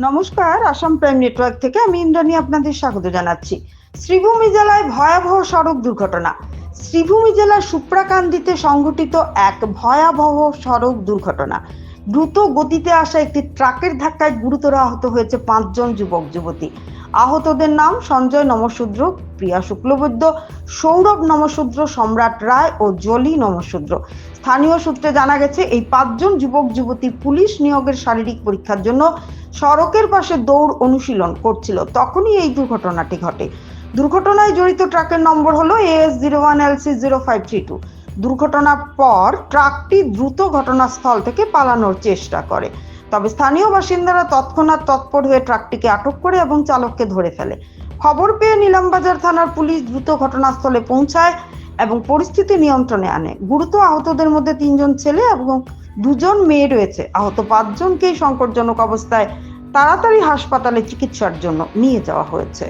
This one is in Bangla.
নমস্কার, আসাম প্রাইম নেটওয়ার্ক থেকে আমি ইন্দ্রাণী আপনাদের স্বাগত জানাচ্ছি। শ্রীভূমি জেলায় ভয়াবহ সড়ক দুর্ঘটনা। শ্রীভূমি জেলার সুপ্রাকান্দিতে সংঘটিত এক ভয়াবহ সড়ক দুর্ঘটনা। দ্রুত গতিতে আসা একটি ট্রাকের ধাক্কায় গুরুতর আহত হয়েছে 5 জন যুবক যুবতী। আহতদের নাম সঞ্জয় নমশূদ্র, প্রিয়া শুক্লবৈদ্য, সৌরভ নমশূদ্র, সম্রাট রায় ও জলি নমশূদ্র। স্থানীয় সূত্রে জানা গেছে, এই 5 জন যুবক যুবতী পুলিশ নিয়োগের শারীরিক পরীক্ষার জন্য সড়কের পাশে দৌড় অনুশীলন করছিল, তখনই এই দুর্ঘটনাটি ঘটে। দুর্ঘটনায় জড়িত ট্রাকের নম্বর হলো AS01LC0532। দুর্ঘটনার পর ট্রাকটি দ্রুত ঘটনাস্থল থেকে পালানোর চেষ্টা করে, তবে স্থানীয় বাসিন্দারা তৎক্ষণাৎ তৎপর হয়ে ট্রাকটিকে আটক করে এবং চালককে ধরে ফেলে। খবর পেয়ে নিলামবাজার থানার পুলিশ দ্রুত ঘটনাস্থলে পৌঁছায় এবং পরিস্থিতি নিয়ন্ত্রণে আনে। গুরুতর আহতদের মধ্যে 3 জন ছেলে এবং 2 জন মেয়ে রয়েছে। আহত 5 জনকেই সংকটজনক অবস্থায় তাড়াতাড়ি হাসপাতালে চিকিৎসার জন্য নিয়ে যাওয়া হয়েছে।